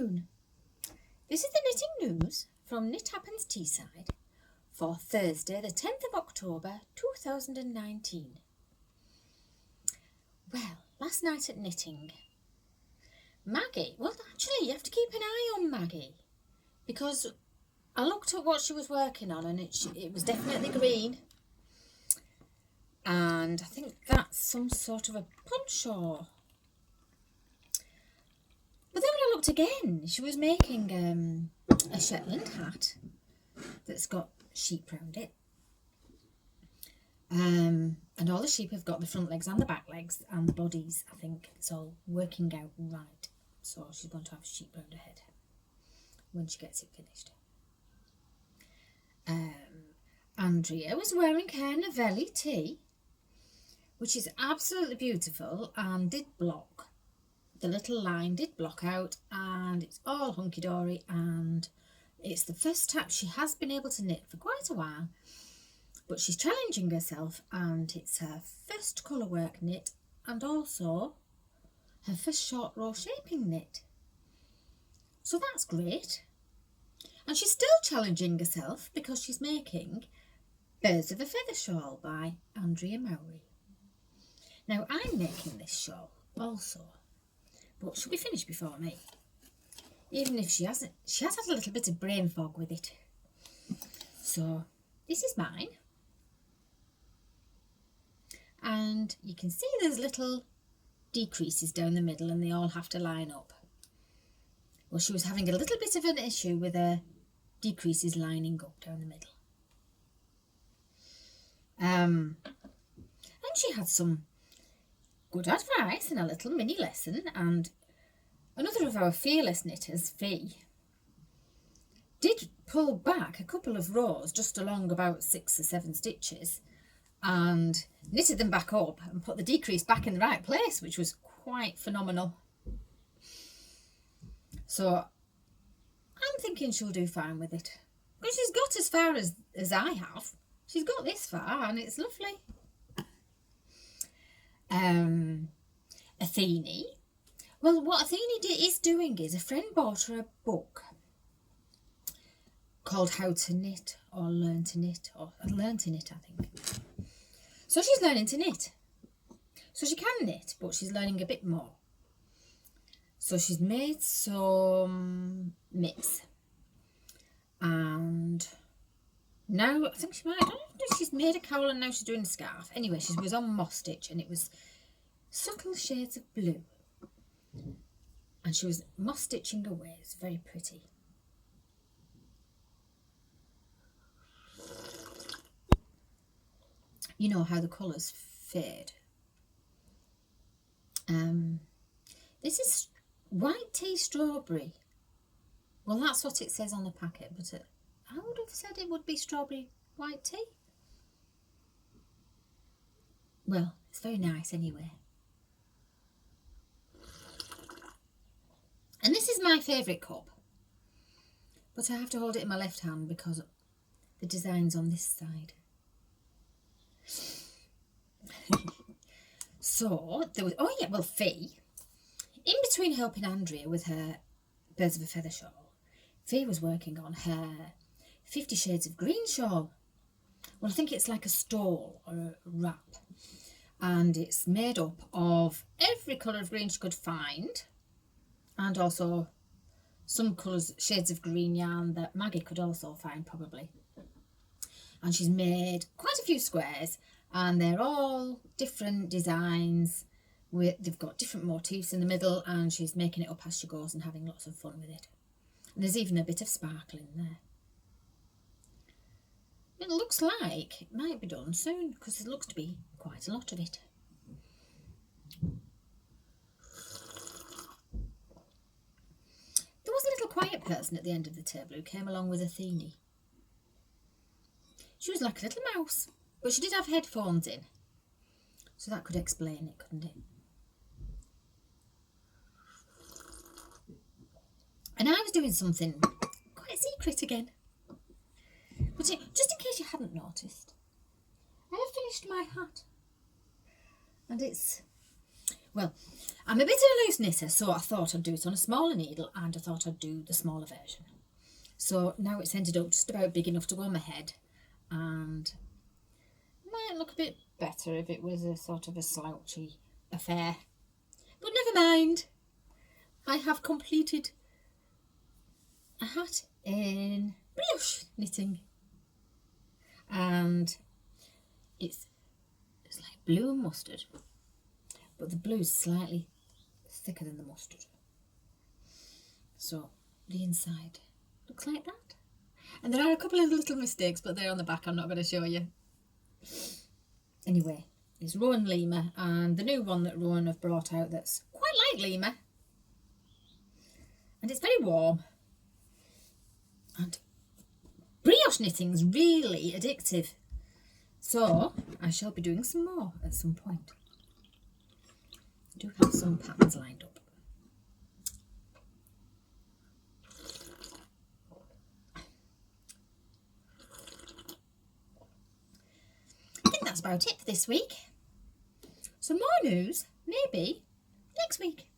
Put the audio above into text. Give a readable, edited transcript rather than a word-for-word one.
afternoon. This is the knitting news from Knit Happens Teesside for Thursday the 10th of October 2019. Well, last night at knitting, Maggie, well actually you have to keep an eye on Maggie because I looked at what she was working on and it was definitely green, and I think that's some sort of a punch or... But then when I looked again, she was making a Shetland hat that's got sheep round it. And all the sheep have got the front legs and the back legs and the bodies. I think it's all working out right. So she's going to have sheep round her head when she gets it finished. Andrea was wearing her Novelli tee, which is absolutely beautiful and did block. The little line did block out and it's all hunky-dory, and it's the first time she has been able to knit for quite a while, but she's challenging herself and it's her first colour work knit and also her first short row shaping knit. So that's great. And she's still challenging herself because she's making Birds of a Feather Shawl by Andrea Mowry. Now I'm making this shawl also, but she'll be finished before me. Even if she has had a little bit of brain fog with it. So this is mine. And you can see there's little decreases down the middle and they all have to line up. Well, she was having a little bit of an issue with her decreases lining up down the middle. And she had some good advice in a little mini lesson, and another of our fearless knitters, Fee, did pull back a couple of rows just along about 6 or 7 stitches and knitted them back up and put the decrease back in the right place, which was quite phenomenal. So I'm thinking she'll do fine with it. Because she's got as far as I have. She's got this far and it's lovely. Athena. Well, what Athena is doing is a friend bought her a book called How to Knit or Learn to Knit, or Learn to Knit, I think. So she's learning to knit. So she can knit, but she's learning a bit more. So she's made some mitts. And now I think she might, I don't know if she's made a cowl and now she's doing a scarf. Anyway, she was on moss stitch and it was subtle shades of blue. And she was moss stitching away. It's very pretty. You know how the colours fade. This is white tea strawberry. Well, that's what it says on the packet, but I would have said it would be strawberry white tea. Well, it's very nice anyway. And this is my favourite cup, but I have to hold it in my left hand because the design's on this side. So there was, oh yeah, well, Fee, in between helping Andrea with her Birds of a Feather shawl, Fee was working on her 50 Shades of Green shawl. Well, I think it's like a stole or a wrap, and it's made up of every colour of green she could find, and also some colours, shades of green yarn that Maggie could also find probably. And she's made quite a few squares, and they're all different designs. They've got different motifs in the middle, and she's making it up as she goes and having lots of fun with it. And there's even a bit of sparkle in there. It looks like it might be done soon because there looks to be quite a lot of it. There was a little quiet person at the end of the table who came along with Athena. She was like a little mouse, but she did have headphones in, so that could explain it, couldn't it? And I was doing something quite secret again. But just in case you hadn't noticed, I have finished my hat. And it's, well, I'm a bit of a loose knitter, so I thought I'd do it on a smaller needle, and I thought I'd do the smaller version. So now it's ended up just about big enough to go on my head, and it might look a bit better if it was a sort of a slouchy affair. But never mind. I have completed a hat in brioche knitting, and it's like blue and mustard, but the blue's slightly thicker than the mustard, so the inside looks like that. And there are a couple of little mistakes, but they're on the back. I'm not going to show you. Anyway, it's Rowan Lima, and the new one that Rowan have brought out that's quite like Lima, and it's very warm. And brioche knitting's really addictive, so I shall be doing some more at some point. I do have some patterns lined up. I think that's about it for this week. Some more news, maybe next week.